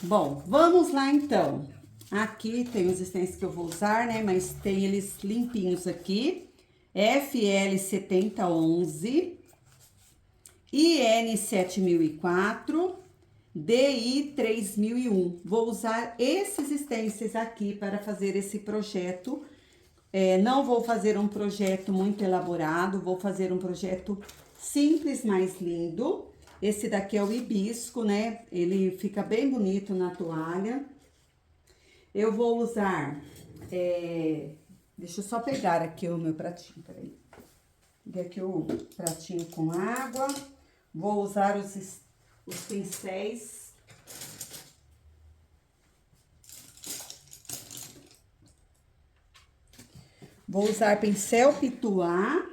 Bom, vamos lá então. Aqui tem os stencils que eu vou usar, né? Mas tem eles limpinhos aqui. FL 7011, IN 7004, DI 3001. Vou usar esses stencils aqui para fazer esse projeto. Não vou fazer um projeto muito elaborado, vou fazer um projeto simples, mais lindo. Esse daqui é o hibisco, né? Ele fica bem bonito na toalha. Eu vou usar... deixa eu só pegar aqui o meu pratinho, peraí. Peguei aqui o pratinho com água. Vou usar os pincéis. Vou usar pincel Pituá,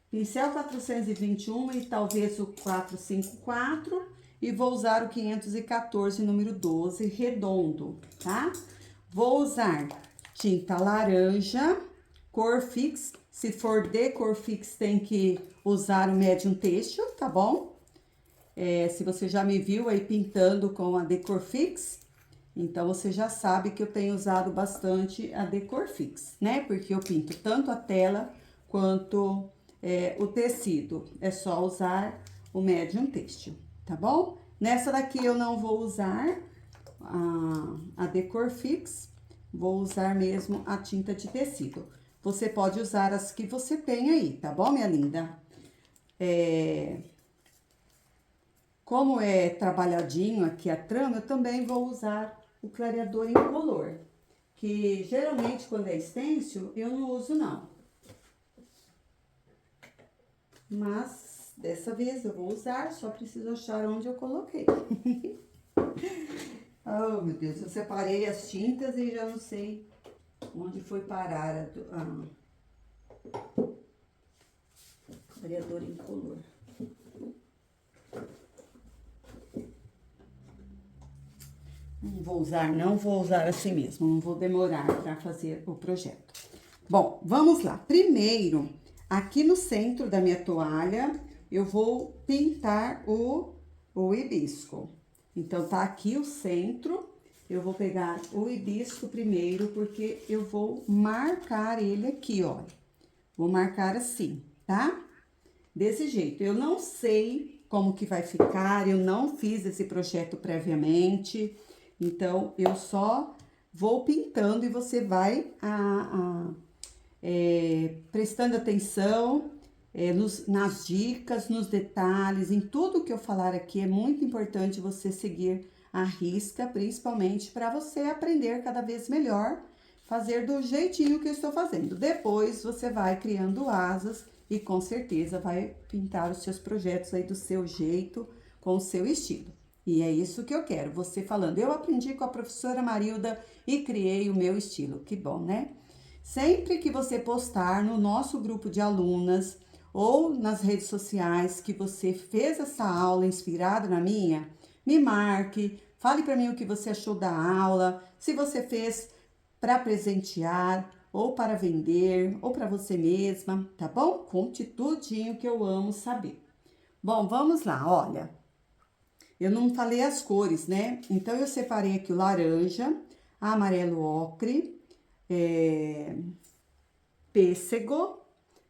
pincel 421 e talvez o 454. E vou usar o 514, número 12, redondo, tá? Vou usar tinta laranja, cor fix. Se for de cor fix, tem que usar o médium têxtil, tá bom? Se você já me viu aí pintando com a Decor Fix, então você já sabe que eu tenho usado bastante a Decor Fix, né? Porque eu pinto tanto a tela quanto o tecido. É só usar o Medium Têxtil, tá bom? Nessa daqui eu não vou usar a Decor Fix, vou usar mesmo a tinta de tecido. Você pode usar as que você tem aí, tá bom, minha linda? Como é trabalhadinho aqui a trama, eu também vou usar o clareador incolor. Que geralmente quando é stencil, eu não uso não. Mas dessa vez eu vou usar, só preciso achar onde eu coloquei. Oh, meu Deus, eu separei as tintas e já não sei onde foi parar clareador incolor. Não vou usar assim mesmo, não vou demorar para fazer o projeto. Bom, vamos lá. Primeiro, aqui no centro da minha toalha, eu vou pintar o hibisco. Então, tá aqui o centro, eu vou pegar o hibisco primeiro, porque eu vou marcar ele aqui, ó. Vou marcar assim, tá? Desse jeito. Eu não sei como que vai ficar, eu não fiz esse projeto previamente, então eu só vou pintando e você vai prestando atenção nas dicas, nos detalhes, em tudo que eu falar aqui. É muito importante você seguir a risca, principalmente para você aprender cada vez melhor, fazer do jeitinho que eu estou fazendo. Depois você vai criando asas e com certeza vai pintar os seus projetos aí do seu jeito, com o seu estilo. E é isso que eu quero, você falando, eu aprendi com a professora Marilda e criei o meu estilo. Que bom, né? Sempre que você postar no nosso grupo de alunas ou nas redes sociais que você fez essa aula inspirada na minha, me marque, fale para mim o que você achou da aula, se você fez para presentear, ou para vender, ou para você mesma, tá bom? Conte tudinho que eu amo saber. Bom, vamos lá, olha. Eu não falei as cores, né? Então, eu separei aqui o laranja, amarelo ocre, pêssego,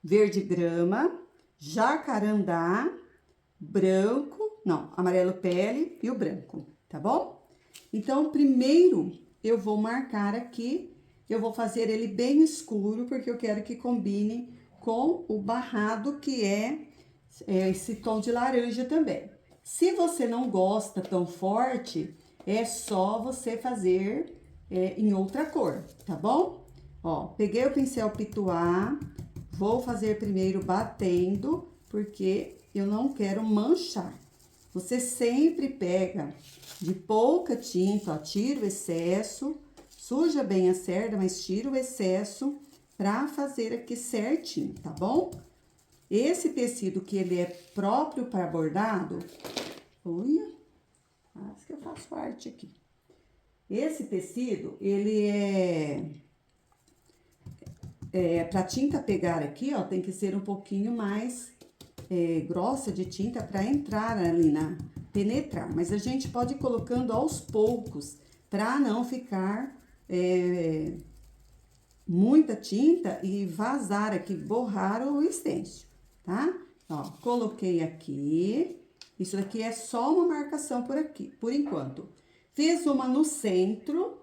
verde grama, jacarandá, branco, não, amarelo pele e o branco, tá bom? Então, primeiro eu vou marcar aqui, eu vou fazer ele bem escuro, porque eu quero que combine com o barrado, que é esse tom de laranja também. Se você não gosta tão forte, é só você fazer em outra cor, tá bom? Ó, peguei o pincel Pituá, vou fazer primeiro batendo, porque eu não quero manchar. Você sempre pega de pouca tinta, ó, tira o excesso, suja bem a cerda, mas tira o excesso pra fazer aqui certinho, tá bom? Esse tecido que ele é próprio para bordado, olha, quase que eu faço arte aqui. Esse tecido, ele pra tinta pegar aqui, ó, tem que ser um pouquinho mais grossa de tinta para entrar ali penetrar. Mas a gente pode ir colocando aos poucos, para não ficar muita tinta e vazar aqui, borrar o stencil, tá? Ó, coloquei aqui. Isso daqui é só uma marcação por aqui, por enquanto. Fiz uma no centro.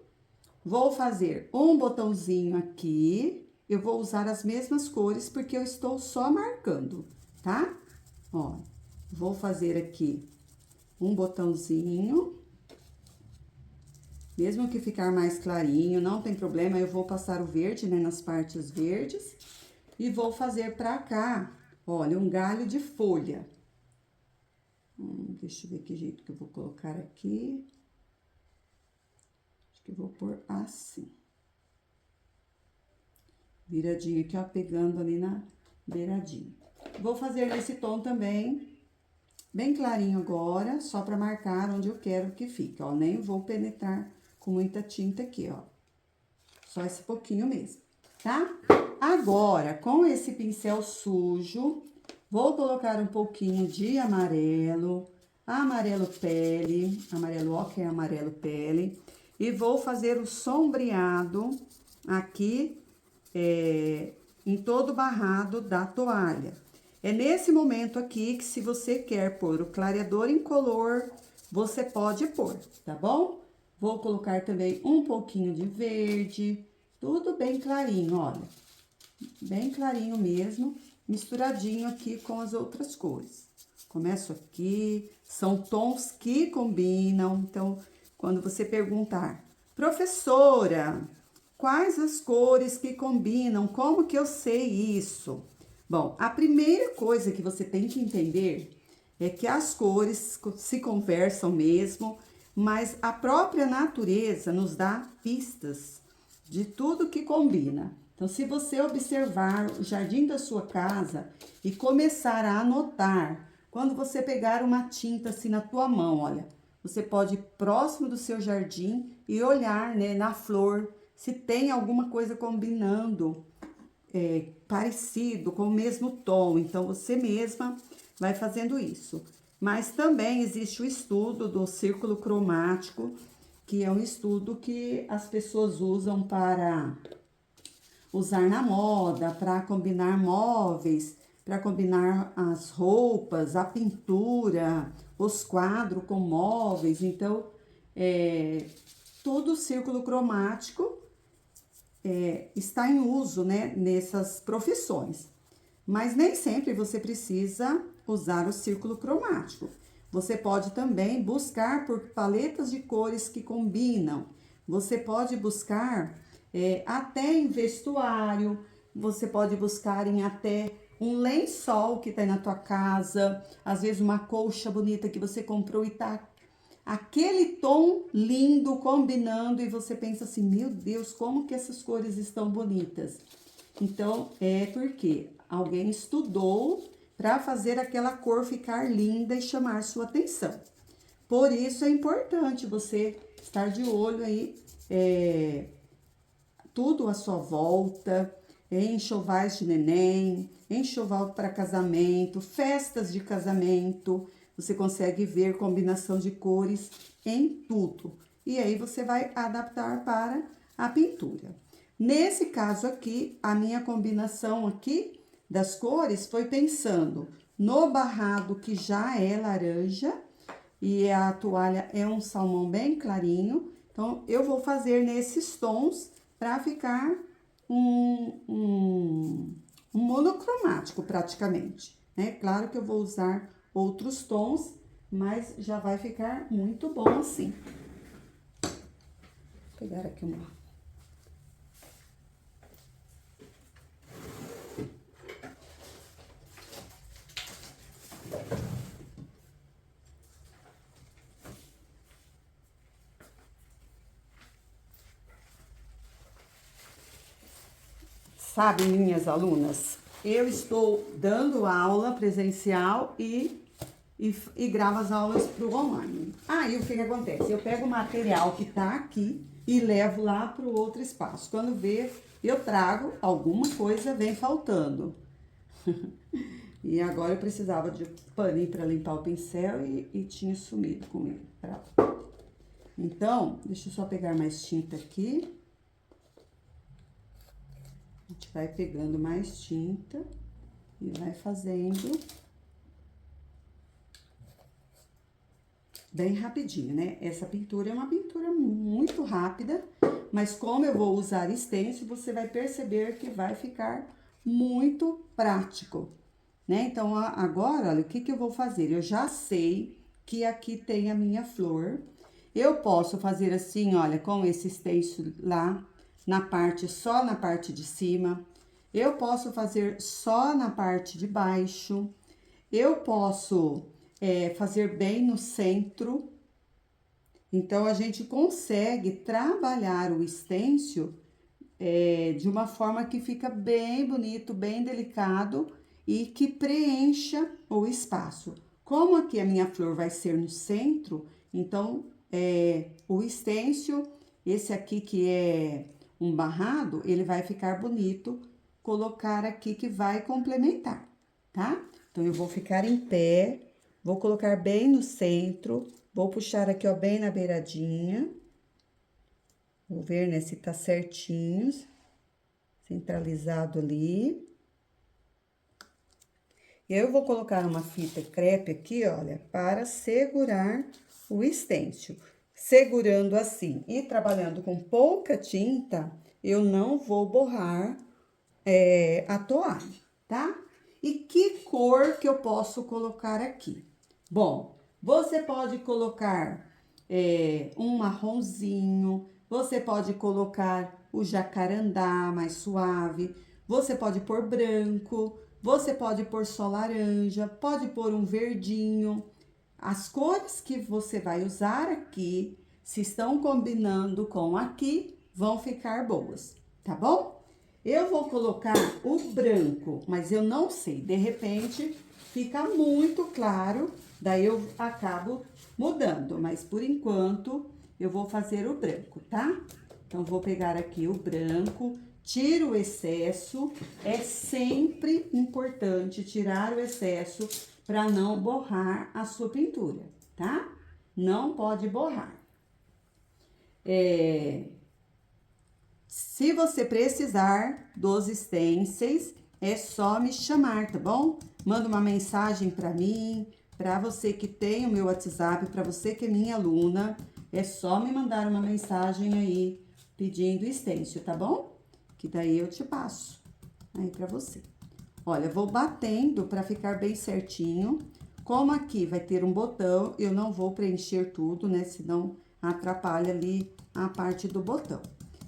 Vou fazer um botãozinho aqui. Eu vou usar as mesmas cores, porque eu estou só marcando, tá? Ó, vou fazer aqui um botãozinho. Mesmo que ficar mais clarinho, não tem problema, eu vou passar o verde, né, nas partes verdes. E vou fazer pra cá, olha, um galho de folha. Deixa eu ver que jeito que eu vou colocar aqui. Acho que eu vou pôr assim. Viradinho aqui, ó, pegando ali na beiradinha. Vou fazer nesse tom também, bem clarinho agora, só pra marcar onde eu quero que fique, ó. Nem vou penetrar com muita tinta aqui, ó. Só esse pouquinho mesmo, tá? Agora, com esse pincel sujo, vou colocar um pouquinho de amarelo, amarelo pele, amarelo ocre, amarelo pele, e vou fazer o sombreado aqui, em todo o barrado da toalha. É nesse momento aqui que, se você quer pôr o clareador incolor, você pode pôr, tá bom? Vou colocar também um pouquinho de verde, tudo bem clarinho, olha. Bem clarinho mesmo, misturadinho aqui com as outras cores. Começo aqui, são tons que combinam. Então, quando você perguntar, professora, quais as cores que combinam? Como que eu sei isso? Bom, a primeira coisa que você tem que entender é que as cores se conversam mesmo, mas a própria natureza nos dá pistas de tudo que combina. Então, se você observar o jardim da sua casa e começar a anotar, quando você pegar uma tinta assim na tua mão, olha, você pode ir próximo do seu jardim e olhar, né, na flor, se tem alguma coisa combinando, parecido, com o mesmo tom. Então, você mesma vai fazendo isso. Mas também existe o estudo do círculo cromático, que é um estudo que as pessoas usam para usar na moda, para combinar móveis, para combinar as roupas, a pintura, os quadros com móveis. Então, todo o círculo cromático está em uso, né, nessas profissões. Mas nem sempre você precisa usar o círculo cromático. Você pode também buscar por paletas de cores que combinam. Você pode buscar até em vestuário, você pode buscar em até um lençol que tá aí na tua casa, às vezes uma colcha bonita que você comprou e tá aquele tom lindo combinando, e você pensa assim, meu Deus, como que essas cores estão bonitas? Então, é porque alguém estudou para fazer aquela cor ficar linda e chamar sua atenção. Por isso, é importante você estar de olho aí, tudo à sua volta, enxovais de neném, enxoval para casamento, festas de casamento. Você consegue ver combinação de cores em tudo. E aí, você vai adaptar para a pintura. Nesse caso aqui, a minha combinação aqui das cores foi pensando no barrado, que já é laranja, e a toalha é um salmão bem clarinho. Então, eu vou fazer nesses tons para ficar um monocromático praticamente, né? Claro que eu vou usar outros tons, mas já vai ficar muito bom assim. Vou pegar aqui uma... Sabe, minhas alunas, eu estou dando aula presencial e gravo as aulas para o online. Aí, o que que acontece? Eu pego o material que tá aqui e levo lá para o outro espaço. Quando vê, eu trago alguma coisa, vem faltando. E agora eu precisava de paninho para limpar o pincel e tinha sumido comigo. Então, deixa eu só pegar mais tinta aqui. A gente vai pegando mais tinta e vai fazendo bem rapidinho, né? Essa pintura é uma pintura muito rápida, mas como eu vou usar stencil, você vai perceber que vai ficar muito prático, né? Então, agora, olha, o que que eu vou fazer? Eu já sei que aqui tem a minha flor. Eu posso fazer assim, olha, com esse stencil lá, só na parte de cima. Eu posso fazer só na parte de baixo. Eu posso fazer bem no centro. Então, a gente consegue trabalhar o stencil de uma forma que fica bem bonito, bem delicado e que preencha o espaço. Como aqui a minha flor vai ser no centro, então, o stencil, esse aqui que é um barrado, ele vai ficar bonito, colocar aqui que vai complementar, tá? Então, eu vou ficar em pé, vou colocar bem no centro, vou puxar aqui, ó, bem na beiradinha. Vou ver, né, se tá certinho, centralizado ali. E eu vou colocar uma fita crepe aqui, olha, para segurar o stencil. Segurando assim e trabalhando com pouca tinta, eu não vou borrar a toalha, tá? E que cor que eu posso colocar aqui? Bom, você pode colocar um marronzinho, você pode colocar o jacarandá mais suave, você pode pôr branco, você pode pôr só laranja, pode pôr um verdinho. As cores que você vai usar aqui, se estão combinando com aqui, vão ficar boas, tá bom? Eu vou colocar o branco, mas eu não sei, de repente fica muito claro, daí eu acabo mudando, mas por enquanto eu vou fazer o branco, tá? Então, vou pegar aqui o branco, tiro o excesso, é sempre importante tirar o excesso para não borrar a sua pintura, tá? Não pode borrar. Se você precisar dos stencils, é só me chamar, tá bom? Manda uma mensagem para mim, para você que tem o meu WhatsApp, para você que é minha aluna, é só me mandar uma mensagem aí pedindo stencil, tá bom? Que daí eu te passo aí para você. Olha, vou batendo para ficar bem certinho. Como aqui vai ter um botão, eu não vou preencher tudo, né? Senão atrapalha ali a parte do botão.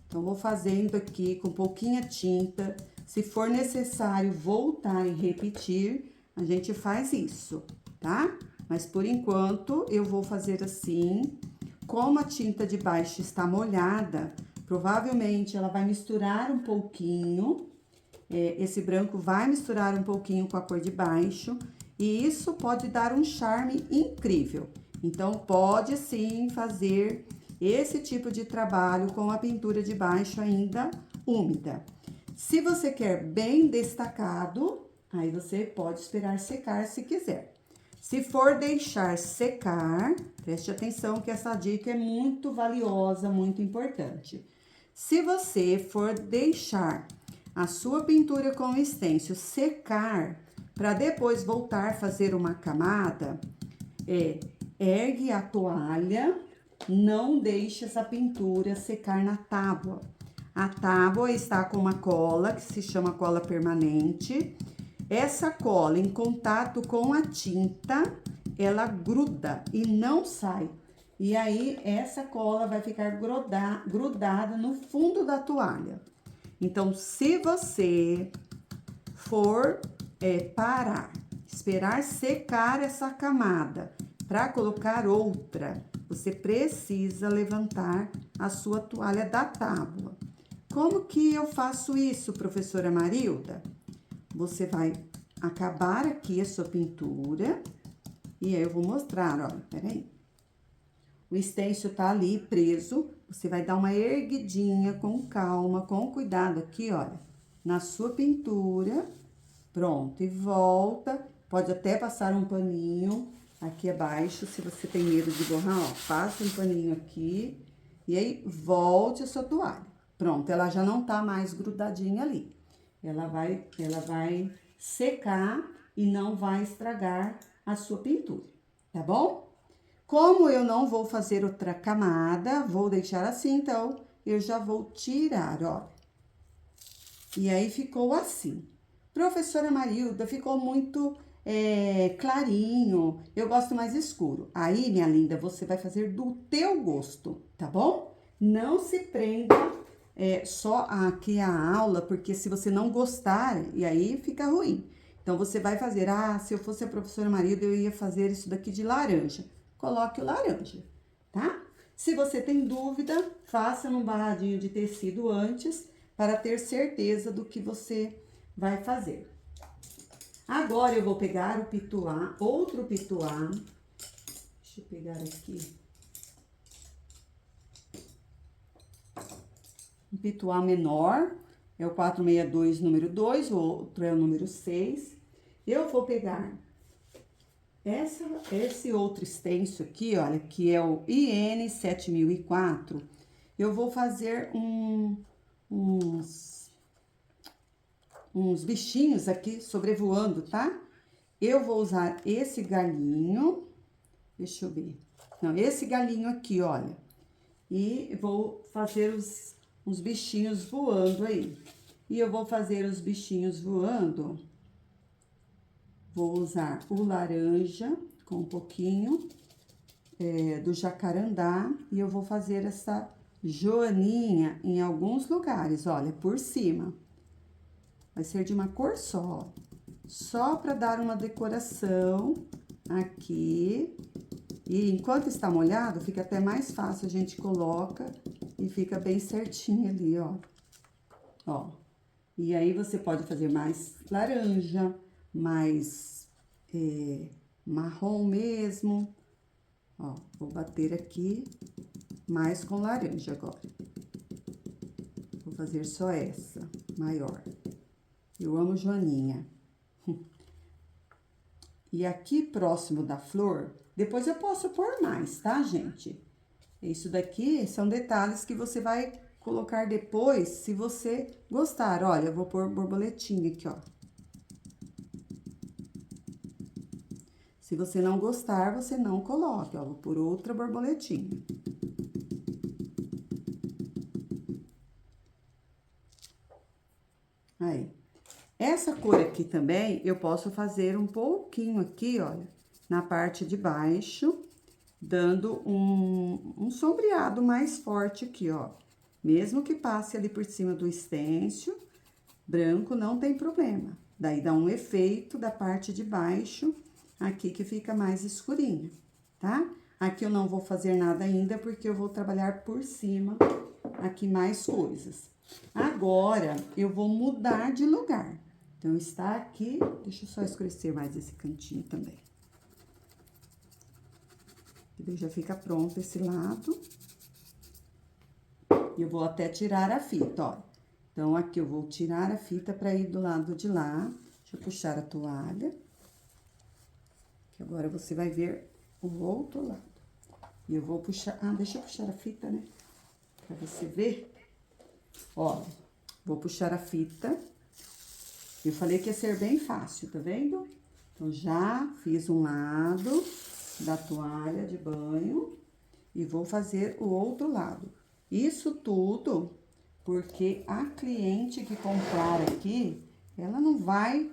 Então, vou fazendo aqui com pouquinha tinta. Se for necessário voltar e repetir, a gente faz isso, tá? Mas, por enquanto, eu vou fazer assim. Como a tinta de baixo está molhada, provavelmente ela vai misturar um pouquinho. Esse branco vai misturar um pouquinho com a cor de baixo. E isso pode dar um charme incrível. Então, pode sim fazer esse tipo de trabalho com a pintura de baixo ainda úmida. Se você quer bem destacado, aí você pode esperar secar se quiser. Se for deixar secar, preste atenção que essa dica é muito valiosa, muito importante. Se você for deixar a sua pintura com stencil secar, para depois voltar a fazer uma camada, ergue a toalha, não deixe essa pintura secar na tábua. A tábua está com uma cola, que se chama cola permanente. Essa cola, em contato com a tinta, ela gruda e não sai. E aí, essa cola vai ficar grudada no fundo da toalha. Então, se você for parar, esperar secar essa camada para colocar outra, você precisa levantar a sua toalha da tábua. Como que eu faço isso, professora Marilda? Você vai acabar aqui a sua pintura e aí eu vou mostrar, ó, peraí. O stencil tá ali preso, você vai dar uma erguidinha com calma, com cuidado aqui, olha, na sua pintura. Pronto, e volta. Pode até passar um paninho aqui abaixo, se você tem medo de borrar, ó. Passa um paninho aqui e aí volte a sua toalha. Pronto, ela já não tá mais grudadinha ali. Ela vai secar e não vai estragar a sua pintura, tá bom? Como eu não vou fazer outra camada, vou deixar assim, então, eu já vou tirar, ó. E aí, ficou assim. Professora Marilda, ficou muito clarinho, eu gosto mais escuro. Aí, minha linda, você vai fazer do teu gosto, tá bom? Não se prenda só aqui a aula, porque se você não gostar, e aí fica ruim. Então, você vai fazer, se eu fosse a professora Marilda, eu ia fazer isso daqui de laranja. Coloque o laranja, tá? Se você tem dúvida, faça num barradinho de tecido antes, para ter certeza do que você vai fazer. Agora, eu vou pegar o pituá, outro pituá. Deixa eu pegar aqui. Um pituá menor, é o 462, número 2, o outro é o número 6. Eu vou pegar esse outro extenso aqui, olha, que é o IN 7004. Eu vou fazer uns bichinhos aqui sobrevoando, tá? Eu vou usar esse galinho, deixa eu ver. Não, esse galinho aqui, olha. E vou fazer uns bichinhos voando aí. E eu vou fazer os bichinhos voando. Vou usar o laranja com um pouquinho do jacarandá. E eu vou fazer essa joaninha em alguns lugares, olha, por cima. Vai ser de uma cor só para dar uma decoração aqui. E enquanto está molhado, fica até mais fácil, a gente coloca e fica bem certinho ali, ó. Ó. E aí, você pode fazer mais laranja, mais marrom mesmo. Ó, vou bater aqui mais com laranja agora. Vou fazer só essa, maior. Eu amo joaninha. E aqui, próximo da flor, depois eu posso pôr mais, tá, gente? Isso daqui são detalhes que você vai colocar depois, se você gostar. Olha, eu vou pôr borboletinha aqui, ó. Se você não gostar, você não coloque, ó. Vou pôr outra borboletinha. Aí. Essa cor aqui também, eu posso fazer um pouquinho aqui, olha, na parte de baixo, dando um sombreado mais forte aqui, ó. Mesmo que passe ali por cima do estêncil, branco não tem problema. Daí, dá um efeito da parte de baixo, aqui que fica mais escurinho, tá? Aqui eu não vou fazer nada ainda, porque eu vou trabalhar por cima aqui mais coisas. Agora, eu vou mudar de lugar. Então, está aqui, deixa eu só escurecer mais esse cantinho também. E daí já fica pronto esse lado. E eu vou até tirar a fita, ó. Então, aqui eu vou tirar a fita para ir do lado de lá. Deixa eu puxar a toalha. Que agora você vai ver o outro lado. E eu vou puxar... deixa eu puxar a fita, né? Pra você ver. Ó, vou puxar a fita. Eu falei que ia ser bem fácil, tá vendo? Então, já fiz um lado da toalha de banho e vou fazer o outro lado. Isso tudo porque a cliente que comprar aqui, ela não vai,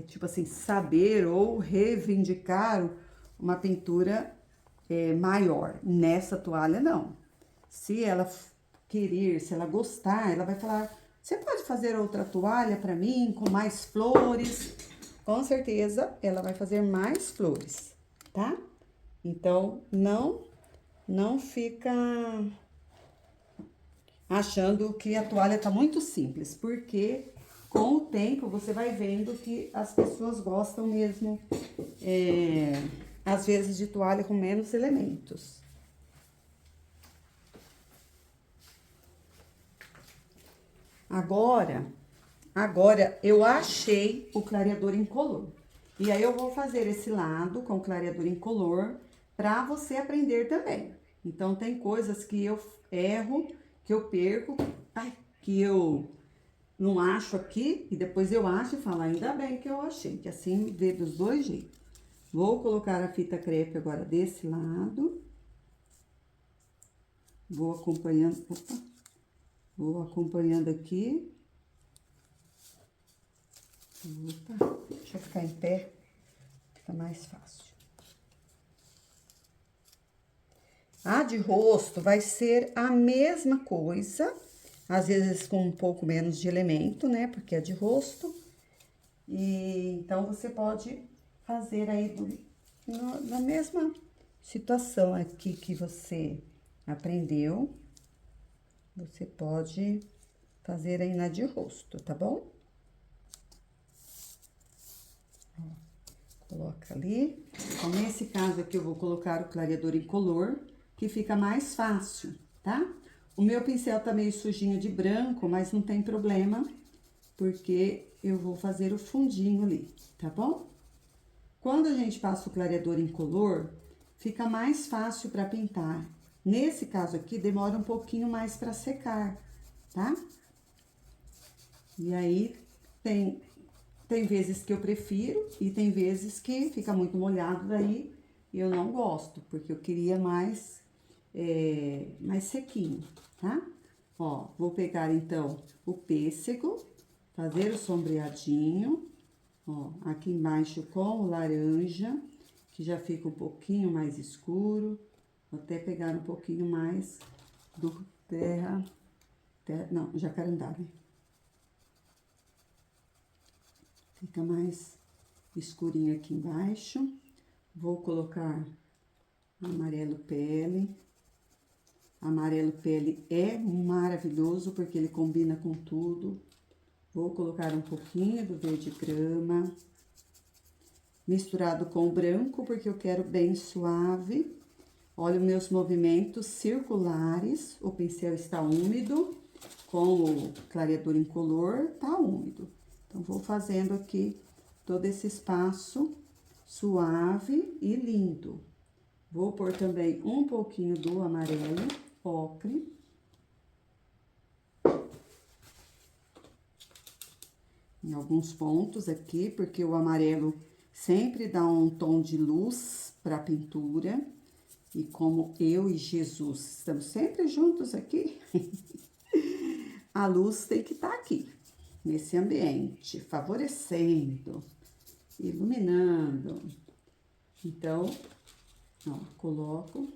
tipo assim, saber ou reivindicar uma pintura maior. Nessa toalha, não. Se ela querer, se ela gostar, ela vai falar... Você pode fazer outra toalha para mim, com mais flores? Com certeza, ela vai fazer mais flores, tá? Então, não fica achando que a toalha tá muito simples, porque com o tempo você vai vendo que as pessoas gostam mesmo, às vezes, de toalha com menos elementos. Agora, Agora, eu achei o clareador incolor. E aí, eu vou fazer esse lado com o clareador incolor pra você aprender também. Então, tem coisas que eu erro, que eu perco, ai, que eu não acho aqui, e depois eu acho e falo, ainda bem que eu achei, que assim vê dos dois jeitos. Vou colocar a fita crepe agora desse lado. Vou acompanhando, opa, vou acompanhando aqui. Opa, deixa eu ficar em pé, fica mais fácil. A de rosto vai ser a mesma coisa, às vezes com um pouco menos de elemento, né? Porque é de rosto. E então, você pode fazer aí na mesma situação aqui que você aprendeu. Você pode fazer aí na de rosto, tá bom? Coloca ali. Então, nesse caso aqui, eu vou colocar o clareador incolor, que fica mais fácil, tá? O meu pincel tá meio sujinho de branco, mas não tem problema, porque eu vou fazer o fundinho ali, tá bom? Quando a gente passa o clareador incolor, fica mais fácil para pintar. Nesse caso aqui, demora um pouquinho mais para secar, tá? E aí, tem vezes que eu prefiro e tem vezes que fica muito molhado, daí eu não gosto, porque eu queria mais sequinho, tá? Ó, vou pegar então o pêssego, fazer o sombreadinho, ó, aqui embaixo com o laranja, que já fica um pouquinho mais escuro, vou até pegar um pouquinho mais do não, jacarandá, né? Fica mais escurinho aqui embaixo. Vou colocar amarelo pele. Amarelo pele é maravilhoso, porque ele combina com tudo. Vou colocar um pouquinho do verde grama, misturado com o branco, porque eu quero bem suave. Olha os meus movimentos circulares, o pincel está úmido, com o clareador incolor, tá úmido. Então, vou fazendo aqui todo esse espaço suave e lindo. Vou pôr também um pouquinho do amarelo ocre. Em alguns pontos aqui, porque o amarelo sempre dá um tom de luz para a pintura. E como eu e Jesus estamos sempre juntos aqui, a luz tem que estar aqui, nesse ambiente, favorecendo, iluminando. Então, ó, coloco um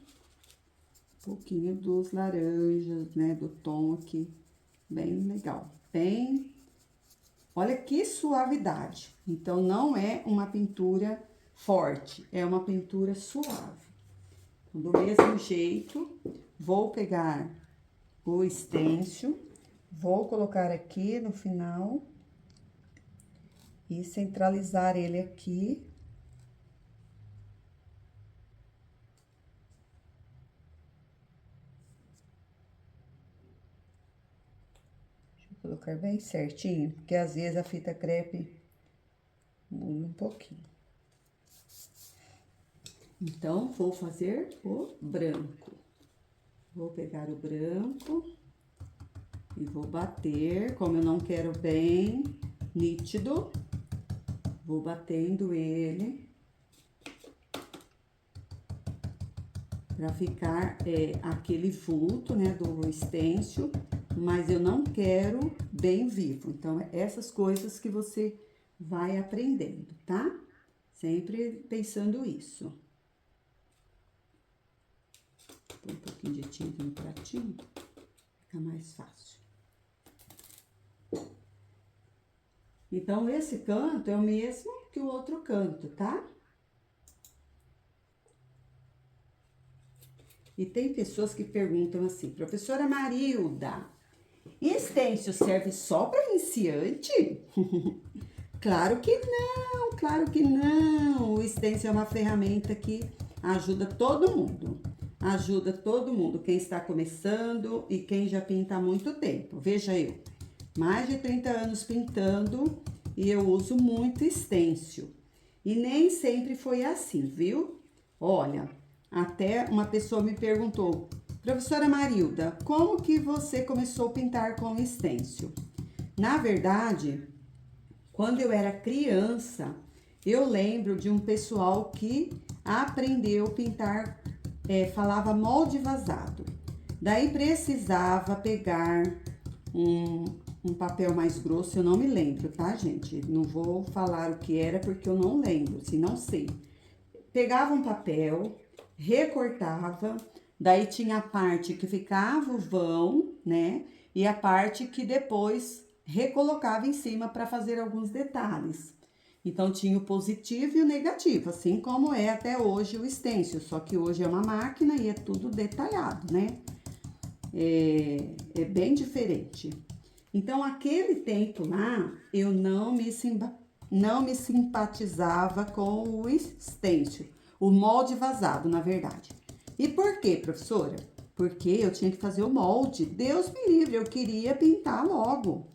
pouquinho dos laranjas, né, do tom aqui, bem legal, bem... Olha que suavidade. Então, não é uma pintura forte, é uma pintura suave. Então, do mesmo jeito, vou pegar o stencil, vou colocar aqui no final e centralizar ele aqui. Colocar bem certinho, porque às vezes a fita crepe muda um pouquinho. Então, vou fazer o branco. Vou pegar o branco e vou bater, como eu não quero bem nítido, vou batendo ele pra ficar aquele vulto, né, do stencil. Mas eu não quero bem vivo. Então, essas coisas que você vai aprendendo, tá? Sempre pensando isso. Põe um pouquinho de tinta no pratinho, fica mais fácil. Então, esse canto é o mesmo que o outro canto, tá? E tem pessoas que perguntam assim, professora Marilda, stencil serve só para iniciante? Claro que não, claro que não. O stencil é uma ferramenta que ajuda todo mundo. Ajuda todo mundo, quem está começando e quem já pinta há muito tempo. Veja eu, mais de 30 anos pintando e eu uso muito stencil. E nem sempre foi assim, viu? Olha, até uma pessoa me perguntou: professora Marilda, como que você começou a pintar com stencil? Na verdade, quando eu era criança, eu lembro de um pessoal que aprendeu a pintar, falava molde vazado. Daí precisava pegar um papel mais grosso, eu não me lembro, tá, gente? Não vou falar o que era porque eu não lembro, se não sei. Pegava um papel, recortava, daí tinha a parte que ficava o vão, né? E a parte que depois recolocava em cima para fazer alguns detalhes. Então, tinha o positivo e o negativo, assim como é até hoje o stencil, só que hoje é uma máquina e é tudo detalhado, né? É bem diferente. Então, aquele tempo lá, eu não me simpatizava com o stencil, o molde vazado, na verdade. E por quê, professora? Porque eu tinha que fazer o molde. Deus me livre, eu queria pintar logo.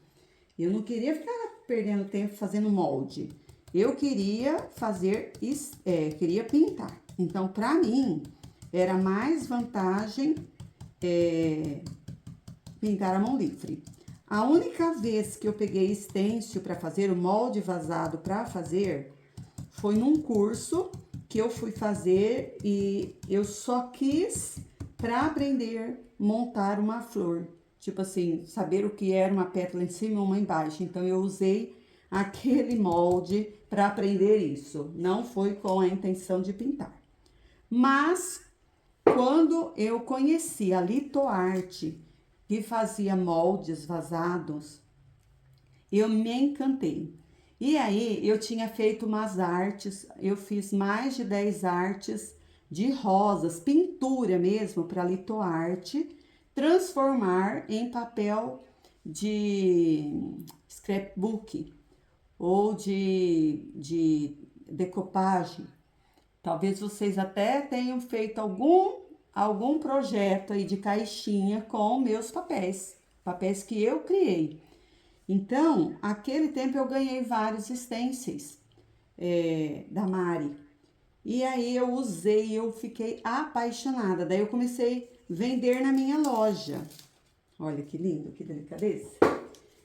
Eu não queria ficar perdendo tempo fazendo molde. Eu queria queria pintar. Então, para mim, era mais vantagem pintar a mão livre. A única vez que eu peguei stencil para fazer o molde vazado para fazer foi num curso que eu fui fazer e eu só quis para aprender montar uma flor. Tipo assim, saber o que era uma pétala em cima e uma embaixo. Então eu usei aquele molde para aprender isso. Não foi com a intenção de pintar. Mas quando eu conheci a litoarte, que fazia moldes vazados, eu me encantei. E aí, eu tinha feito umas artes, eu fiz mais de 10 artes de rosas, pintura mesmo, para litoarte, transformar em papel de scrapbook ou de decopagem. Talvez vocês até tenham feito algum projeto aí de caixinha com meus papéis que eu criei. Então, aquele tempo eu ganhei vários stencils da Mari. E aí eu usei, eu fiquei apaixonada. Daí eu comecei a vender na minha loja. Olha que lindo, que delicadeza.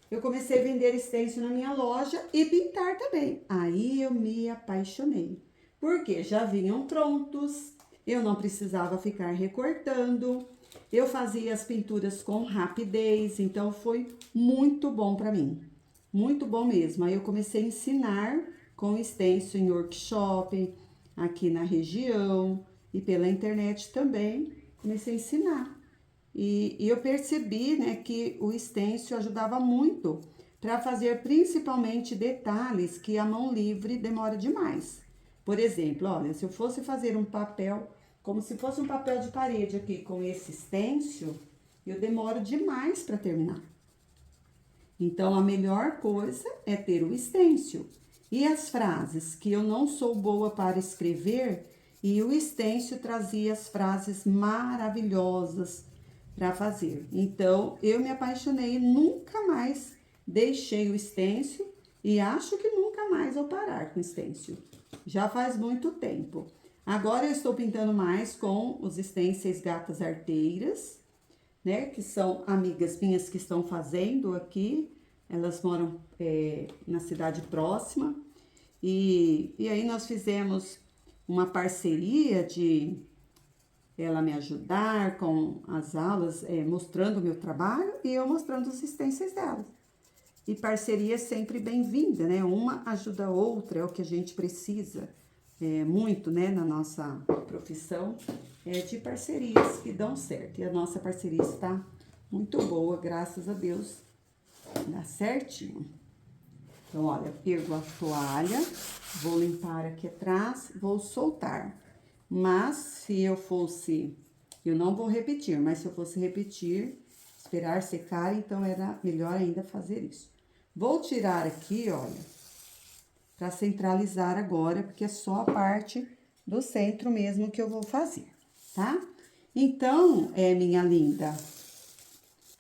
Eu comecei a vender stencil na minha loja e pintar também. Aí eu me apaixonei. Porque já vinham prontos, eu não precisava ficar recortando, eu fazia as pinturas com rapidez, então foi muito bom para mim, muito bom mesmo. Aí eu comecei a ensinar com stencil em workshop, aqui na região e pela internet também, comecei a ensinar. E eu percebi, né, que o stencil ajudava muito para fazer principalmente detalhes que a mão livre demora demais. Por exemplo, olha, se eu fosse fazer um papel, como se fosse um papel de parede aqui com esse stencil, eu demoro demais para terminar. Então, a melhor coisa é ter o stencil. E as frases que eu não sou boa para escrever, e o stencil trazia as frases maravilhosas para fazer. Então, eu me apaixonei e nunca mais deixei o stencil e acho que nunca mais vou parar com o stencil. Já faz muito tempo. Agora eu estou pintando mais com os stencils gatas arteiras, né? Que são amigas minhas que estão fazendo aqui. Elas moram na cidade próxima. E aí nós fizemos uma parceria de ela me ajudar com as aulas, mostrando o meu trabalho e eu mostrando os stencils delas. E parceria é sempre bem-vinda, né? Uma ajuda a outra, é o que a gente precisa muito, né? Na nossa profissão, de parcerias que dão certo. E a nossa parceria está muito boa, graças a Deus, dá certinho. Então, olha, pego a toalha, vou limpar aqui atrás, vou soltar. Mas, se eu fosse, eu não vou repetir, mas se eu fosse repetir, esperar secar, então era melhor ainda fazer isso. Vou tirar aqui, olha, para centralizar agora, porque é só a parte do centro mesmo que eu vou fazer, tá? Então, minha linda,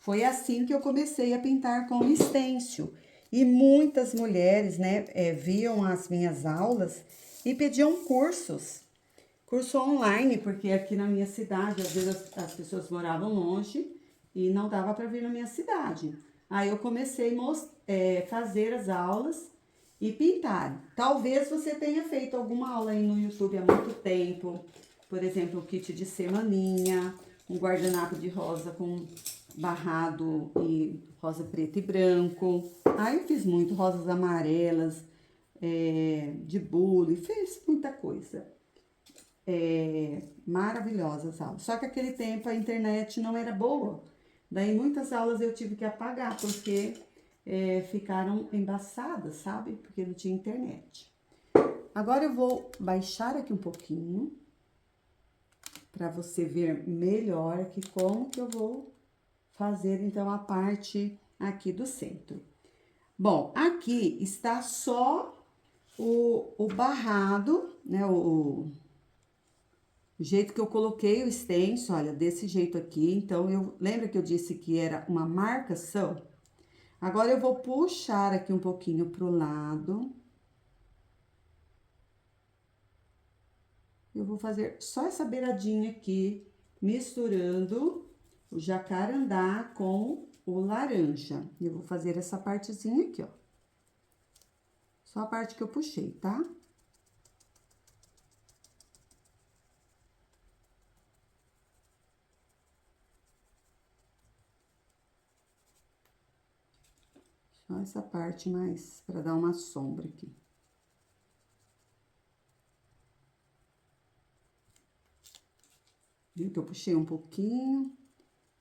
Foi assim que eu comecei a pintar com stencil. E muitas mulheres, né, viam as minhas aulas e pediam curso online, porque aqui na minha cidade, às vezes as pessoas moravam longe e não dava para vir na minha cidade. Aí eu comecei a fazer as aulas e pintar. Talvez você tenha feito alguma aula aí no YouTube há muito tempo, por exemplo, o kit de semaninha, um guardanapo de rosa com barrado e rosa preto e branco. Aí eu fiz muito rosas amarelas, de bule, fiz muita coisa. Maravilhosas aulas. Só que aquele tempo a internet não era boa. Daí muitas aulas eu tive que apagar, porque ficaram embaçadas, sabe? Porque não tinha internet. Agora eu vou baixar aqui um pouquinho, para você ver melhor aqui como que eu vou fazer, então, a parte aqui do centro. Bom, aqui está só o barrado, né, o jeito que eu coloquei o stencil, olha, desse jeito aqui. Então, lembra que eu disse que era uma marcação? Agora, eu vou puxar aqui um pouquinho pro lado. Eu vou fazer só essa beiradinha aqui, misturando o jacarandá com o laranja. Eu vou fazer essa partezinha aqui, ó. Só a parte que eu puxei, tá? Só essa parte mais, pra dar uma sombra aqui. Viu que eu puxei um pouquinho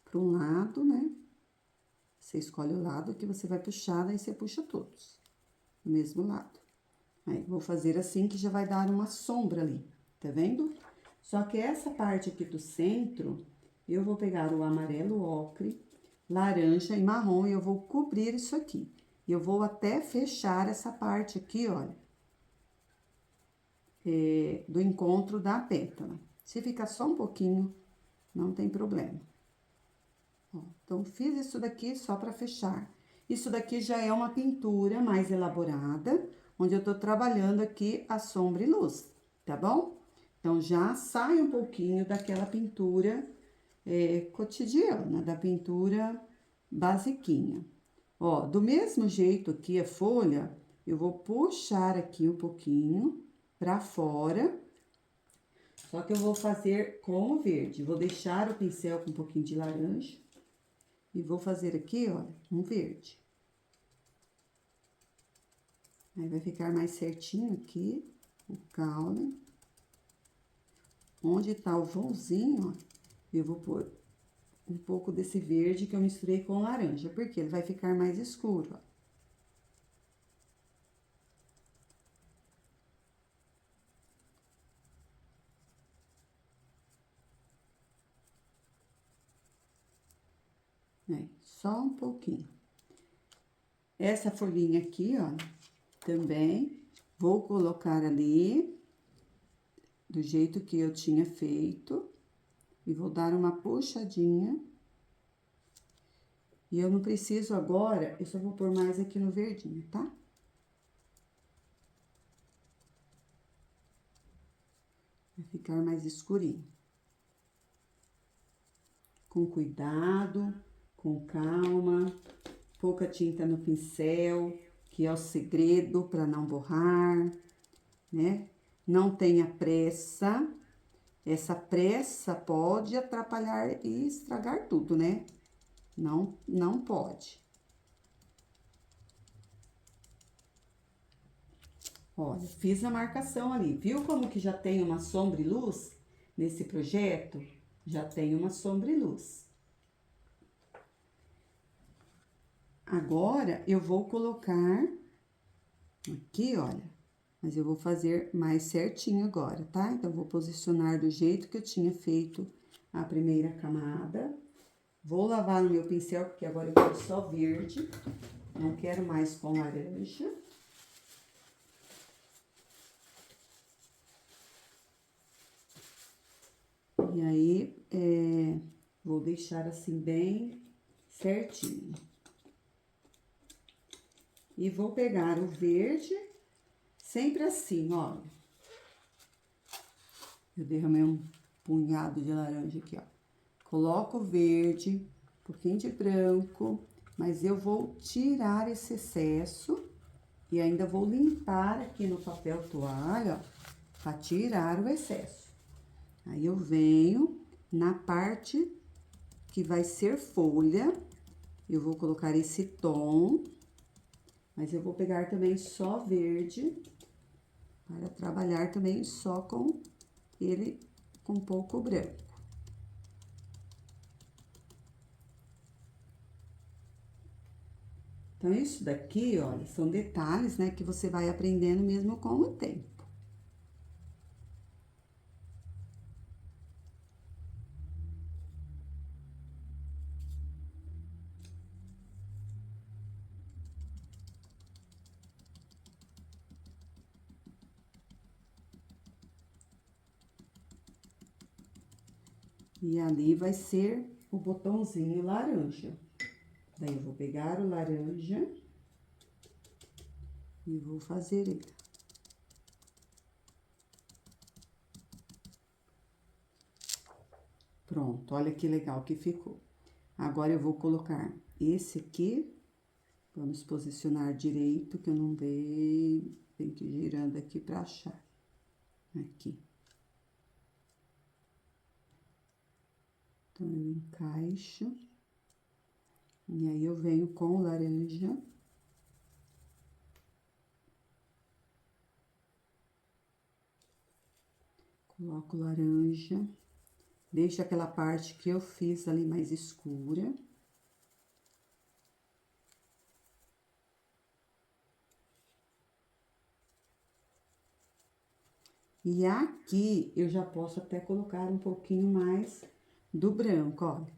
para um lado, né? Você escolhe o lado que você vai puxar, daí você puxa todos, do mesmo lado. Aí, vou fazer assim que já vai dar uma sombra ali, tá vendo? Só que essa parte aqui do centro, eu vou pegar o amarelo ocre, laranja e marrom e eu vou cobrir isso aqui. E eu vou até fechar essa parte aqui, olha, do encontro da pétala. Se ficar só um pouquinho, não tem problema. Ó, então, fiz isso daqui só pra fechar. Isso daqui já é uma pintura mais elaborada, onde eu tô trabalhando aqui a sombra e luz, tá bom? Então, já sai um pouquinho daquela pintura cotidiana, da pintura basiquinha. Ó, do mesmo jeito aqui a folha, eu vou puxar aqui um pouquinho pra fora, só que eu vou fazer com o verde. Vou deixar o pincel com um pouquinho de laranja e vou fazer aqui, ó, um verde. Aí, vai ficar mais certinho aqui o caule. Onde tá o vãozinho, ó, eu vou pôr um pouco desse verde que eu misturei com laranja, porque ele vai ficar mais escuro, ó. Só um pouquinho. Essa folhinha aqui, ó, também vou colocar ali, do jeito que eu tinha feito, e vou dar uma puxadinha. E eu não preciso agora, eu só vou pôr mais aqui no verdinho, tá? Vai ficar mais escurinho. Com cuidado, com calma, pouca tinta no pincel, que é o segredo para não borrar, né? Não tenha pressa. Essa pressa pode atrapalhar e estragar tudo, né? Não pode. Olha, fiz a marcação ali. Viu como que já tem uma sombra e luz nesse projeto? Já tem uma sombra e luz. Agora, eu vou colocar aqui, olha, mas eu vou fazer mais certinho agora, tá? Então, vou posicionar do jeito que eu tinha feito a primeira camada. Vou lavar no meu pincel, porque agora eu quero só verde, não quero mais com laranja. E aí, vou deixar assim bem certinho. E vou pegar o verde, sempre assim, ó. Eu derramei um punhado de laranja aqui, ó. Coloco o verde, um pouquinho de branco, mas eu vou tirar esse excesso e ainda vou limpar aqui no papel toalha, ó, pra tirar o excesso. Aí, eu venho na parte que vai ser folha, eu vou colocar esse tom, mas eu vou pegar também só verde, para trabalhar também só com ele com pouco branco. Então, isso daqui, olha, são detalhes, né, que você vai aprendendo mesmo com o tempo. E ali vai ser o botãozinho laranja. Daí, eu vou pegar o laranja e vou fazer ele. Pronto, olha que legal que ficou. Agora, eu vou colocar esse aqui. Vamos posicionar direito, que eu não vejo. Tem que ir girando aqui pra achar. Aqui. Então, eu encaixo. E aí, eu venho com o laranja. Coloco laranja. Deixo aquela parte que eu fiz ali mais escura. E aqui, eu já posso até colocar um pouquinho mais do branco, olha.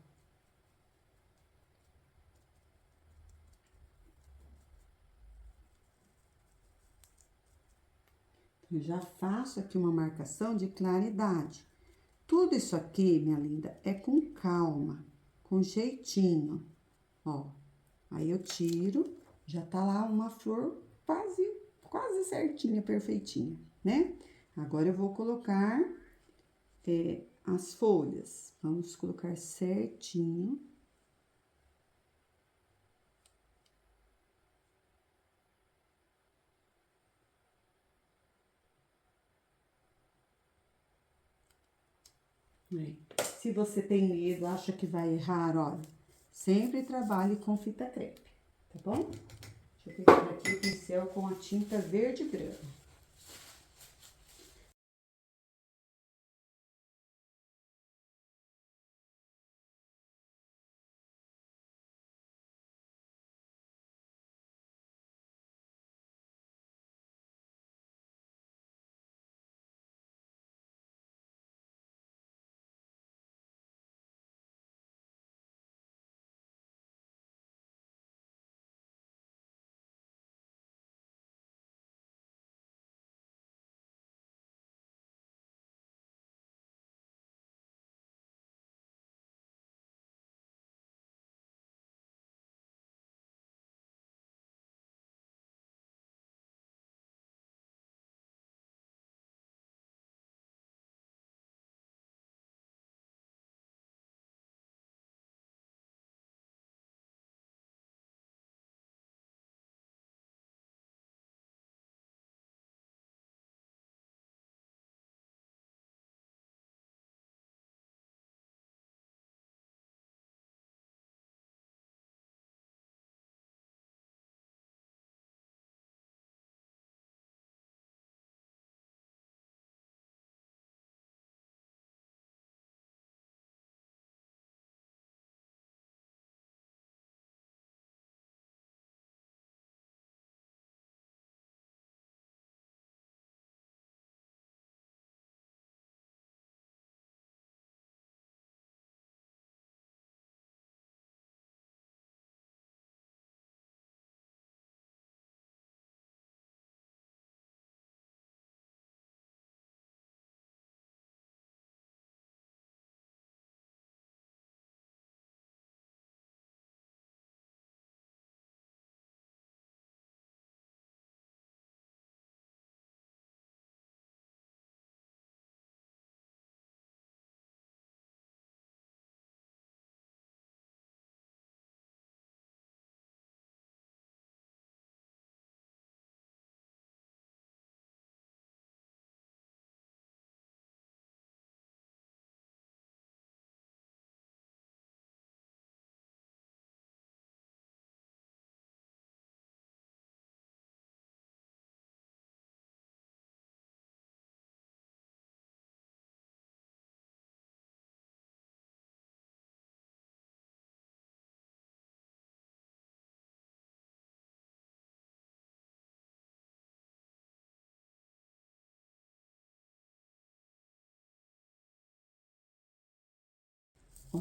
Eu já faço aqui uma marcação de claridade. Tudo isso aqui, minha linda, é com calma, com jeitinho, ó. Aí, eu tiro, já tá lá uma flor quase certinha, perfeitinha, né? Agora, eu vou colocar as folhas. Vamos colocar certinho. Se você tem medo, acha que vai errar, olha, sempre trabalhe com fita crepe, tá bom? Deixa eu pegar aqui o pincel com a tinta verde grana.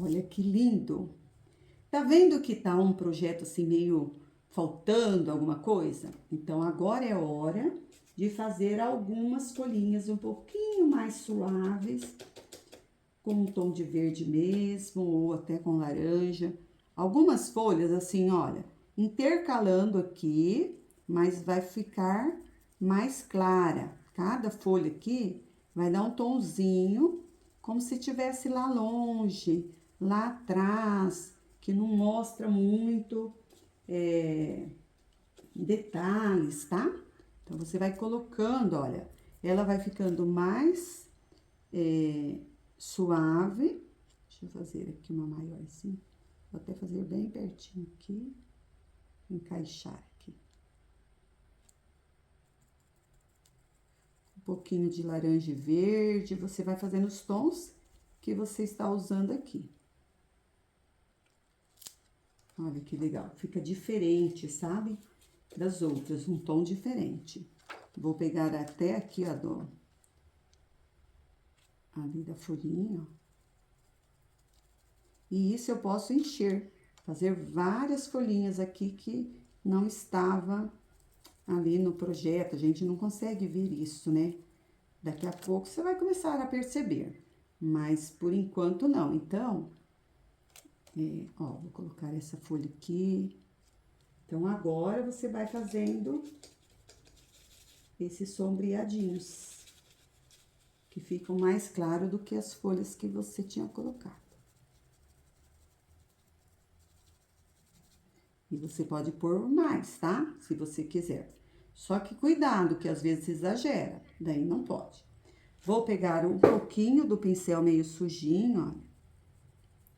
Olha que lindo! Tá vendo que tá um projeto assim meio faltando alguma coisa? Então agora é hora de fazer algumas folhinhas um pouquinho mais suaves, com um tom de verde mesmo, ou até com laranja. Algumas folhas assim, olha, intercalando aqui, mas vai ficar mais clara. Cada folha aqui vai dar um tomzinho, como se estivesse lá longe, lá atrás, que não mostra muito detalhes, tá? Então, você vai colocando, olha, ela vai ficando mais suave. Deixa eu fazer aqui uma maiorzinha. Vou até fazer bem pertinho aqui, encaixar aqui. Um pouquinho de laranja e verde, você vai fazendo os tons que você está usando aqui. Olha que legal, fica diferente, sabe? Das outras, um tom diferente. Vou pegar até aqui, ó, ali da folhinha, ó. E isso eu posso encher, fazer várias folhinhas aqui que não estava ali no projeto. A gente não consegue ver isso, né? Daqui a pouco você vai começar a perceber, mas por enquanto não. Então, ó, vou colocar essa folha aqui. Então, agora você vai fazendo esses sombreadinhos, que ficam mais claros do que as folhas que você tinha colocado. E você pode pôr mais, tá? Se você quiser. Só que cuidado, que às vezes exagera, daí não pode. Vou pegar um pouquinho do pincel meio sujinho, ó,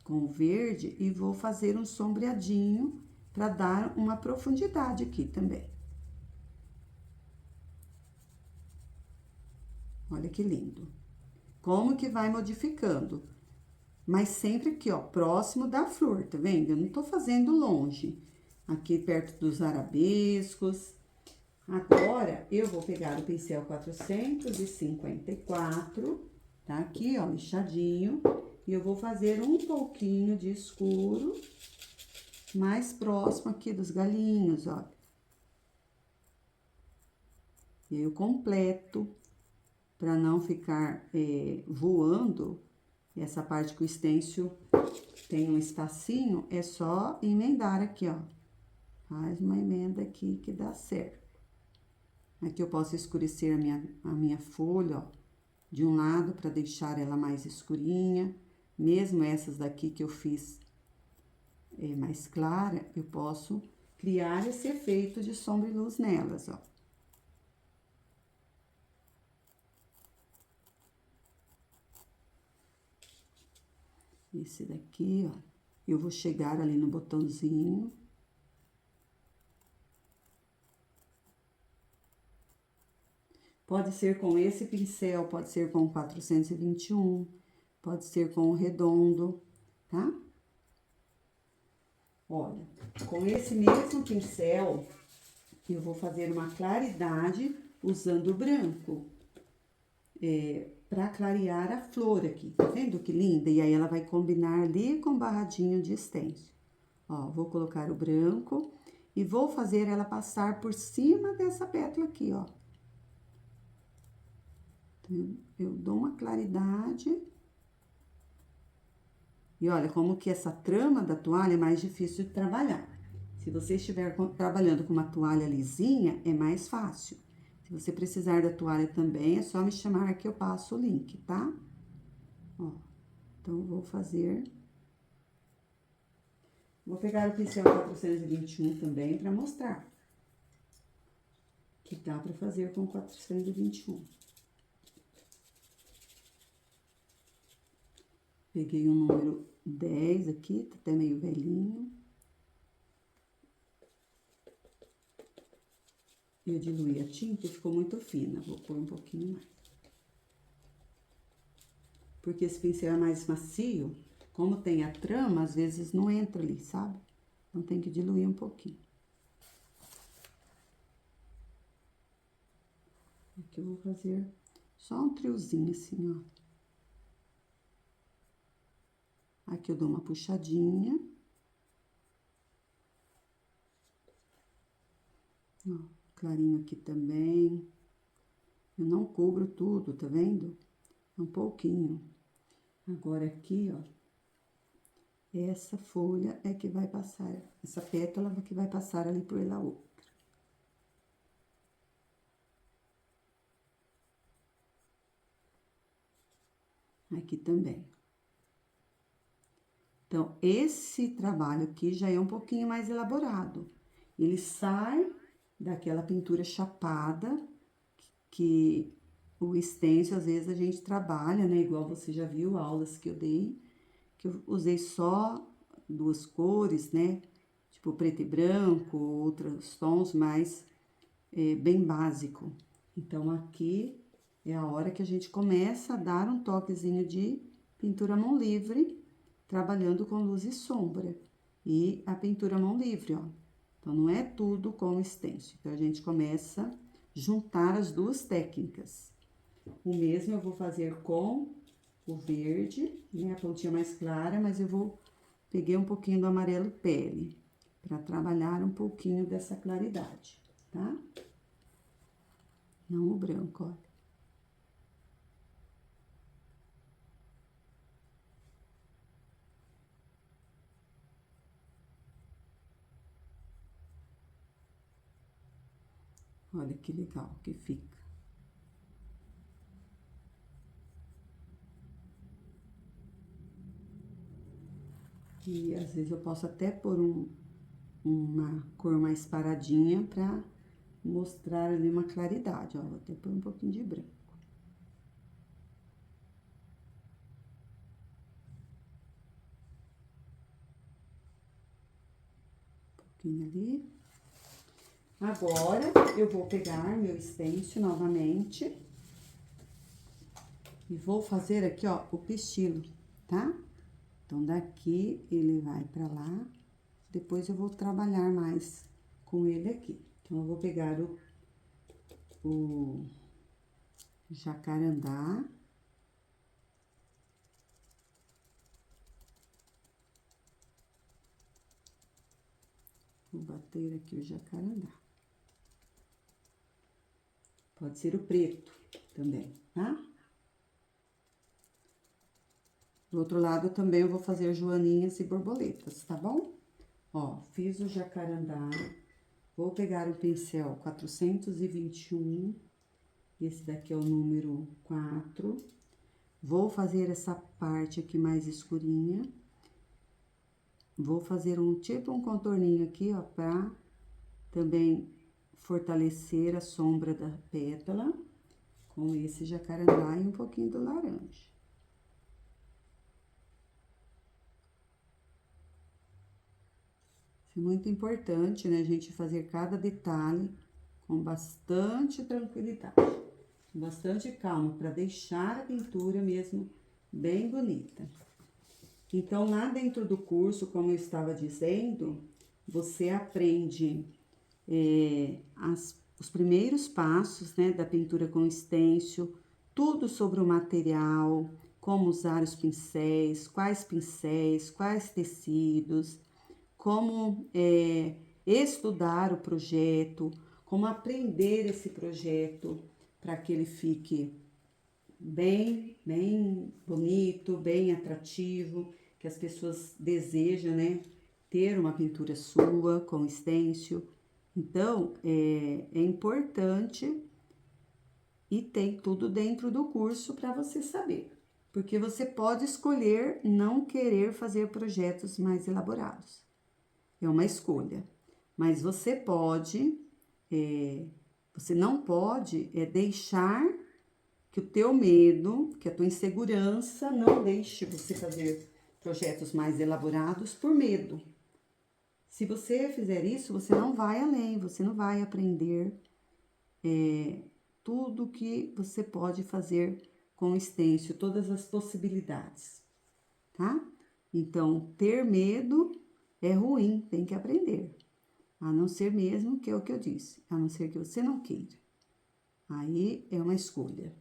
com o verde, e vou fazer um sombreadinho para dar uma profundidade aqui também. Olha que lindo. Como que vai modificando? Mas sempre aqui, ó, próximo da flor, tá vendo? Eu não tô fazendo longe. Aqui perto dos arabescos. Agora, eu vou pegar o pincel 454, tá? Aqui, ó, lixadinho. E eu vou fazer um pouquinho de escuro, mais próximo aqui dos galinhos, ó. E aí eu completo, pra não ficar voando. Essa parte que o stencil tem um espacinho, é só emendar aqui, ó. Faz uma emenda aqui que dá certo. Aqui eu posso escurecer a minha folha, ó, de um lado para deixar ela mais escurinha. Mesmo essas daqui que eu fiz mais clara, eu posso criar esse efeito de sombra e luz nelas, ó. Esse daqui, ó, eu vou chegar ali no botãozinho. Pode ser com esse pincel, pode ser com o 421, pode ser com o redondo, tá? Olha, com esse mesmo pincel, eu vou fazer uma claridade usando o branco, para clarear a flor aqui. Tá vendo que linda? E aí, ela vai combinar ali com o barradinho de stencil. Ó, vou colocar o branco e vou fazer ela passar por cima dessa pétala aqui, ó. Eu dou uma claridade. E olha, como que essa trama da toalha é mais difícil de trabalhar. Se você estiver trabalhando com uma toalha lisinha, é mais fácil. Se você precisar da toalha também, é só me chamar que eu passo o link, tá? Ó, então, vou fazer... Vou pegar o pincel 421 também para mostrar que dá para fazer com 421. Peguei o número 10 aqui, tá até meio velhinho. Eu diluí a tinta e ficou muito fina, vou pôr um pouquinho mais. Porque esse pincel é mais macio, como tem a trama, às vezes não entra ali, sabe? Então, tem que diluir um pouquinho. Aqui eu vou fazer só um triozinho assim, ó. Aqui eu dou uma puxadinha. Ó, clarinho aqui também. Eu não cubro tudo, tá vendo? Um pouquinho. Agora aqui, ó, essa folha é que vai passar, essa pétala que vai passar ali pela outra. Aqui também. Então, esse trabalho aqui já é um pouquinho mais elaborado. Ele sai daquela pintura chapada, que o stencil, às vezes, a gente trabalha, né? Igual você já viu, aulas que eu dei, que eu usei só duas cores, né? Tipo preto e branco, outros tons mais bem básico. Então, aqui é a hora que a gente começa a dar um toquezinho de pintura à mão livre, trabalhando com luz e sombra. E a pintura à mão livre, ó. Então, não é tudo com stencil. Então, a gente começa a juntar as duas técnicas. O mesmo eu vou fazer com o verde, né? A pontinha mais clara, mas peguei um pouquinho do amarelo pele, para trabalhar um pouquinho dessa claridade, tá? Não o branco, ó. Olha que legal que fica. E às vezes eu posso até pôr uma cor mais paradinha pra mostrar ali uma claridade, ó. Vou até pôr um pouquinho de branco. Um pouquinho ali. Agora, eu vou pegar meu stencil novamente. E vou fazer aqui, ó, o pistilo, tá? Então, daqui ele vai pra lá. Depois eu vou trabalhar mais com ele aqui. Então, eu vou pegar o jacarandá. Vou bater aqui o jacarandá. Pode ser o preto também, tá? Do outro lado também eu vou fazer joaninhas e borboletas, tá bom? Ó, fiz o jacarandá. Vou pegar o pincel 421. Esse daqui é o número 4. Vou fazer essa parte aqui mais escurinha. Vou fazer tipo um contorninho aqui, ó, pra também fortalecer a sombra da pétala com esse jacarandá e um pouquinho do laranja. É muito importante, né, a gente fazer cada detalhe com bastante tranquilidade, com bastante calma, para deixar a pintura mesmo bem bonita. Então, lá dentro do curso, como eu estava dizendo, você aprende os primeiros passos, né, da pintura com stencil, tudo sobre o material, como usar os pincéis, quais tecidos, como estudar o projeto, como aprender esse projeto para que ele fique bem bonito, bem atrativo, que as pessoas desejam, né, ter uma pintura sua com stencil. Então, é importante e tem tudo dentro do curso para você saber. Porque você pode escolher não querer fazer projetos mais elaborados. É uma escolha. Mas você não pode deixar que o teu medo, que a tua insegurança não deixe você fazer projetos mais elaborados por medo. Se você fizer isso, você não vai além, você não vai aprender tudo que você pode fazer com o stencil, todas as possibilidades, tá? Então, ter medo é ruim, tem que aprender. A não ser mesmo, que é o que eu disse, a não ser que você não queira. Aí é uma escolha,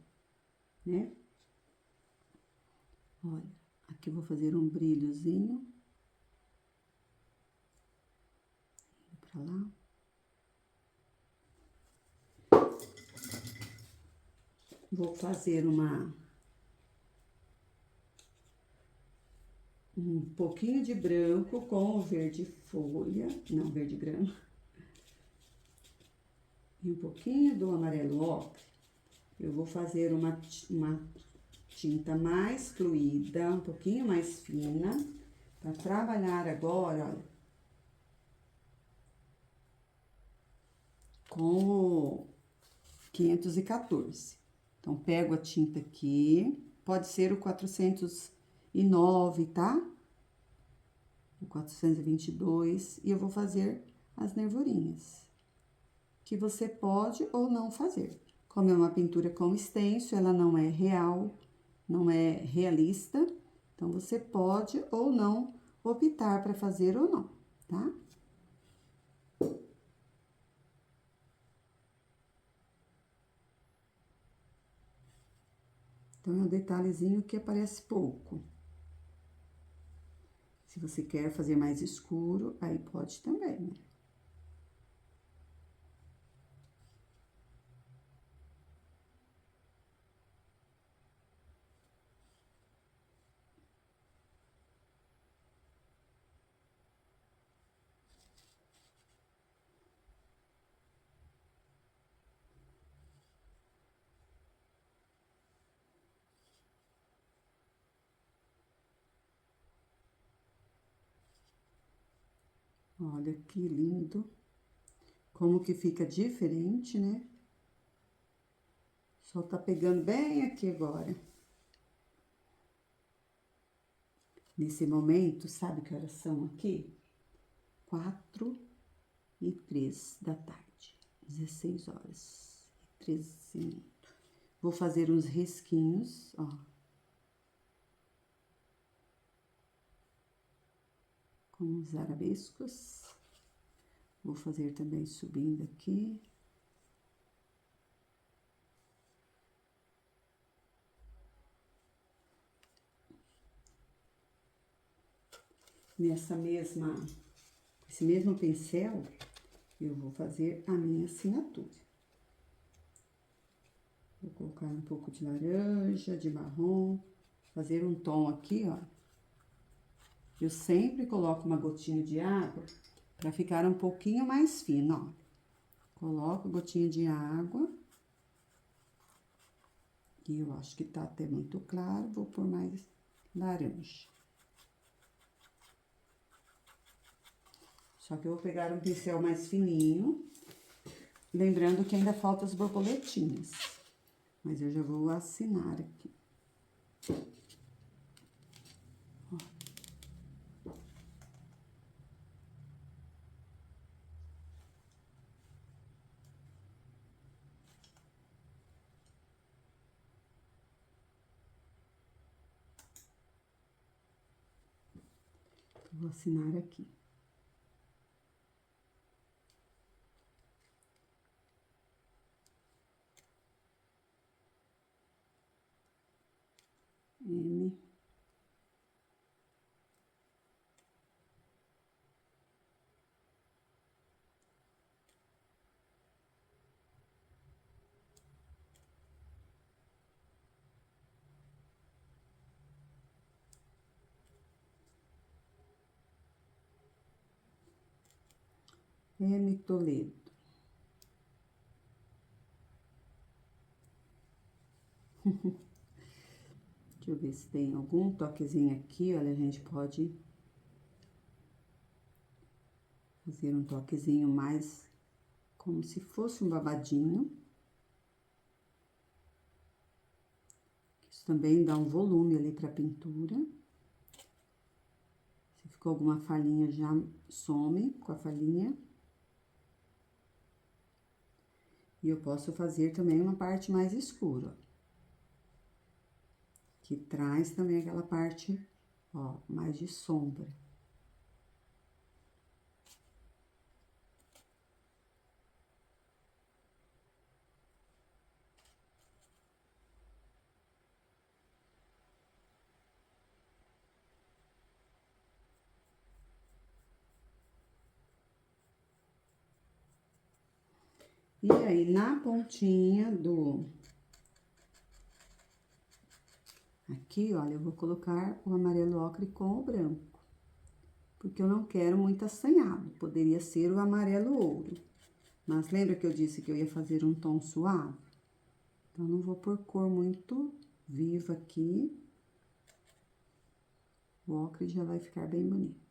né? Olha, Aqui eu vou fazer um brilhozinho. Pra lá. Vou fazer um pouquinho de branco com o verde folha, não, verde grama. E um pouquinho do amarelo ocre. Eu vou fazer uma tinta mais fluida, um pouquinho mais fina, para trabalhar agora, olha, com o 514. Então, pego a tinta aqui, pode ser o 409, tá? O 422, e eu vou fazer as nervurinhas, que você pode ou não fazer. Como é uma pintura com stencil, ela não é real, não é realista, então você pode ou não optar para fazer ou não, tá? Então, é um detalhezinho que aparece pouco. Se você quer fazer mais escuro, aí pode também, né? Olha que lindo. Como que fica diferente, né? Só tá pegando bem aqui agora. Nesse momento, sabe que horas são aqui? 4:03 da tarde. 16 horas e 13 minutos. Vou fazer uns risquinhos, ó. Com os arabescos. Vou fazer também subindo aqui. Esse mesmo pincel, eu vou fazer a minha assinatura. Vou colocar um pouco de laranja, de marrom, fazer um tom aqui, ó. Eu sempre coloco uma gotinha de água para ficar um pouquinho mais fino, ó. Coloco gotinha de água. E eu acho que tá até muito claro, vou pôr mais laranja. Só que eu vou pegar um pincel mais fininho, lembrando que ainda faltam as borboletinhas. Mas eu já vou assinar aqui. Ó. Vou assinar aqui. M. M. Toledo. Deixa eu ver se tem algum toquezinho aqui, olha, a gente pode fazer um toquezinho mais como se fosse um babadinho. Isso também dá um volume ali pra pintura. Se ficou alguma falhinha, já some com a falhinha. E eu posso fazer também uma parte mais escura, que traz também aquela parte, ó, mais de sombra. E aí, na pontinha aqui, olha, eu vou colocar o amarelo ocre com o branco. Porque eu não quero muito assanhado, poderia ser o amarelo ouro. Mas lembra que eu disse que eu ia fazer um tom suave? Então, não vou pôr cor muito viva aqui. O ocre já vai ficar bem bonito.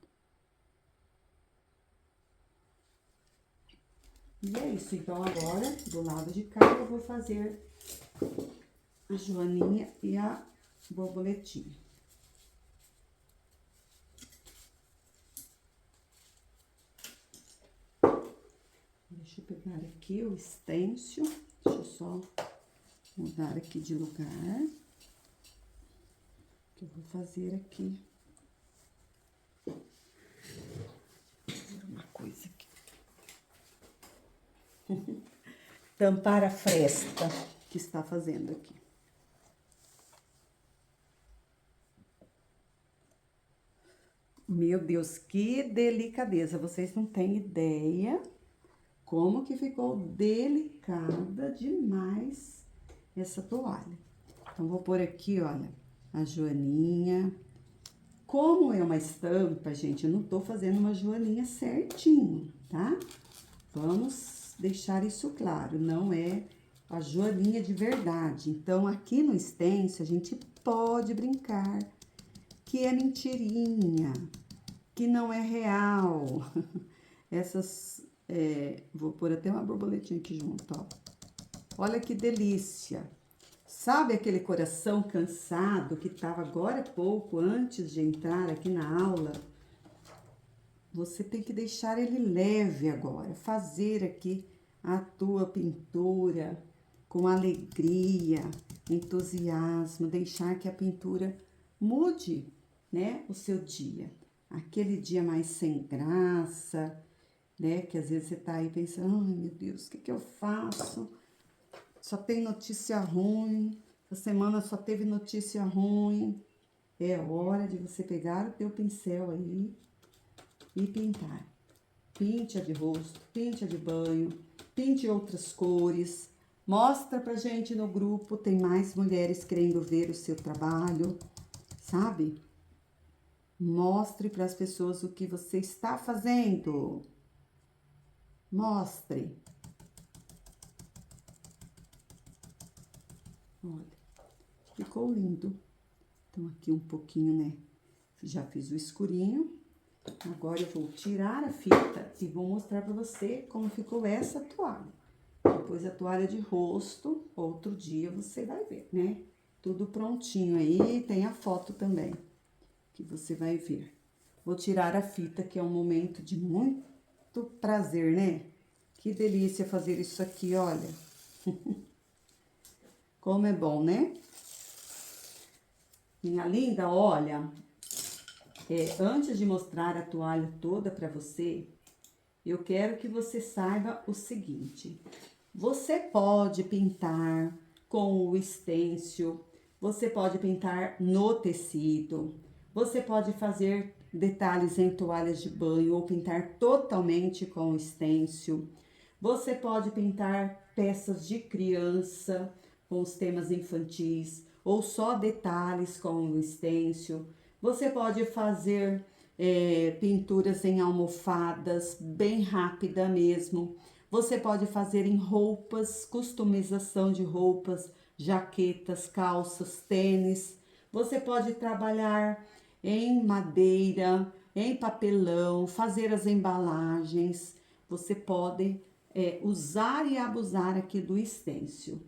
E é isso, então agora, do lado de cá, eu vou fazer a joaninha e a borboletinha. Deixa eu pegar aqui o stencil, deixa eu só mudar aqui de lugar, que eu vou fazer aqui. Uma coisa aqui. Tampar a fresta que está fazendo aqui. Meu Deus, que delicadeza! Vocês não têm ideia como que ficou delicada demais essa toalha. Então, vou pôr aqui, olha, a joaninha. Como é uma estampa, gente, eu não tô fazendo uma joaninha certinho, tá? Vamos deixar isso claro, não é a joaninha de verdade. Então, aqui no stencil, a gente pode brincar que é mentirinha, que não é real. Essas, vou pôr até uma borboletinha aqui junto, ó. Olha que delícia. Sabe aquele coração cansado que tava agora há pouco, antes de entrar aqui na aula? Você tem que deixar ele leve agora, fazer aqui a tua pintura com alegria, entusiasmo, deixar que a pintura mude, né, o seu dia. Aquele dia mais sem graça, né, que às vezes você tá aí pensando, ai meu Deus, o que que eu faço? Só tem notícia ruim, essa semana só teve notícia ruim. É hora de você pegar o teu pincel aí e pintar. Pinte a de rosto, pinte a de banho, pinte outras cores. Mostra pra gente no grupo, tem mais mulheres querendo ver o seu trabalho, sabe? Mostre para as pessoas o que você está fazendo. Mostre. Olha, ficou lindo. Então, aqui um pouquinho, né? Já fiz o escurinho. Agora, eu vou tirar a fita e vou mostrar pra você como ficou essa toalha. Depois, a toalha de rosto, outro dia você vai ver, né? Tudo prontinho aí, tem a foto também, que você vai ver. Vou tirar a fita, que é um momento de muito prazer, né? Que delícia fazer isso aqui, olha. Como é bom, né? Minha linda, olha, antes de mostrar a toalha toda pra você, eu quero que você saiba o seguinte. Você pode pintar com o stencil, você pode pintar no tecido, você pode fazer detalhes em toalhas de banho ou pintar totalmente com o stencil. Você pode pintar peças de criança com os temas infantis ou só detalhes com o stencil. Você pode fazer pinturas em almofadas, bem rápida mesmo. Você pode fazer em roupas, customização de roupas, jaquetas, calças, tênis. Você pode trabalhar em madeira, em papelão, fazer as embalagens. Você pode usar e abusar aqui do stencil.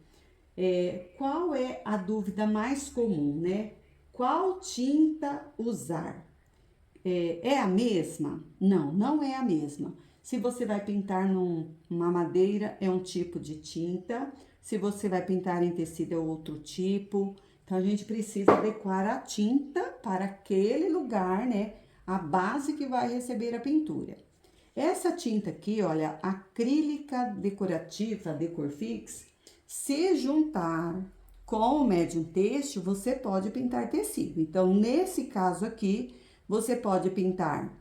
Qual é a dúvida mais comum, né? Qual tinta usar? É a mesma? Não, não é a mesma. Se você vai pintar numa madeira, é um tipo de tinta. Se você vai pintar em tecido, é outro tipo. Então, a gente precisa adequar a tinta para aquele lugar, né? A base que vai receber a pintura. Essa tinta aqui, olha, acrílica decorativa Decorfix, se juntar com o médium têxtil, você pode pintar tecido. Então, nesse caso aqui, você pode pintar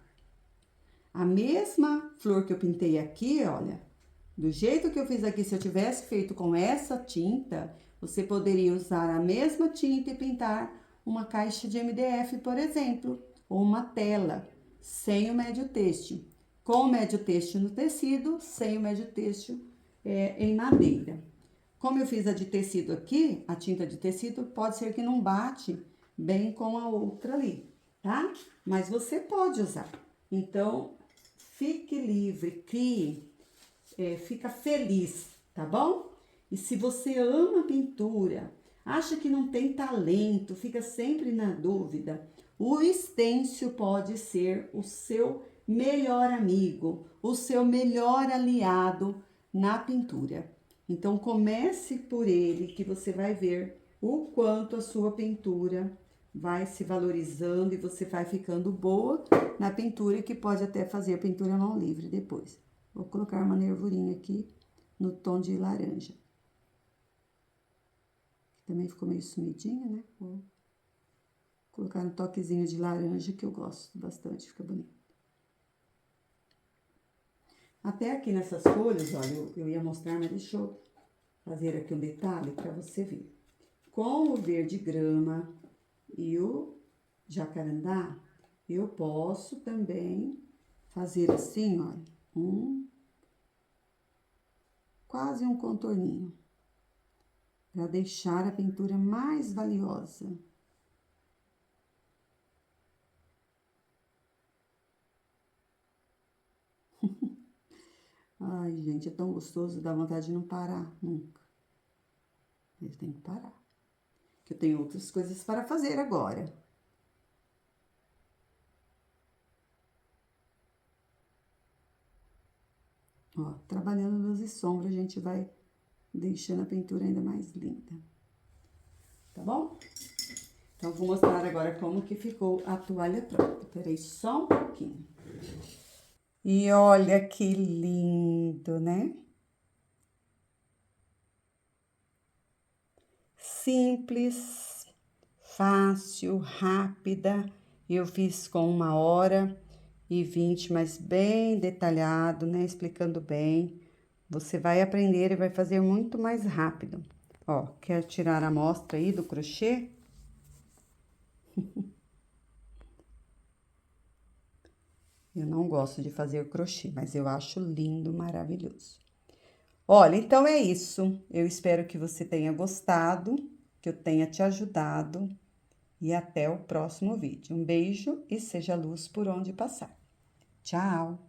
a mesma flor que eu pintei aqui, olha, Do jeito que eu fiz aqui, se eu tivesse feito com essa tinta, você poderia usar a mesma tinta e pintar uma caixa de MDF, por exemplo, ou uma tela, sem o médio têxtil. Com o médio têxtil no tecido, sem o médio têxtil em madeira. Como eu fiz a de tecido aqui, a tinta de tecido, pode ser que não bate bem com a outra ali, tá? Mas você pode usar. Então, fique livre, crie, fica feliz, tá bom? E se você ama pintura, acha que não tem talento, fica sempre na dúvida, o stencil pode ser o seu melhor amigo, o seu melhor aliado na pintura. Então comece por ele, que você vai ver o quanto a sua pintura vai se valorizando e você vai ficando boa na pintura, que pode até fazer a pintura à mão livre depois. Vou colocar uma nervurinha aqui no tom de laranja. Também ficou meio sumidinha, né? Vou colocar um toquezinho de laranja, que eu gosto bastante, fica bonito. Até aqui nessas folhas, olha, eu ia mostrar, mas deixa eu fazer aqui um detalhe para você ver. Com o verde grama e o jacarandá, eu posso também fazer assim, olha, quase um contorninho, para deixar a pintura mais valiosa. Ai, gente, é tão gostoso, dá vontade de não parar nunca. Eu tenho que parar, que eu tenho outras coisas para fazer agora. Ó, trabalhando luz e sombra, a gente vai deixando a pintura ainda mais linda. Tá bom? Então, vou mostrar agora como que ficou a toalha pronta. Peraí, só um pouquinho. E olha que lindo, né? Simples, fácil, rápida. Eu fiz com 1h20, mas bem detalhado, né? Explicando bem. Você vai aprender e vai fazer muito mais rápido. Ó, quer tirar a amostra aí do crochê? Eu não gosto de fazer crochê, mas eu acho lindo, maravilhoso. Olha, então é isso. Eu espero que você tenha gostado, que eu tenha te ajudado. E até o próximo vídeo. Um beijo e seja luz por onde passar. Tchau!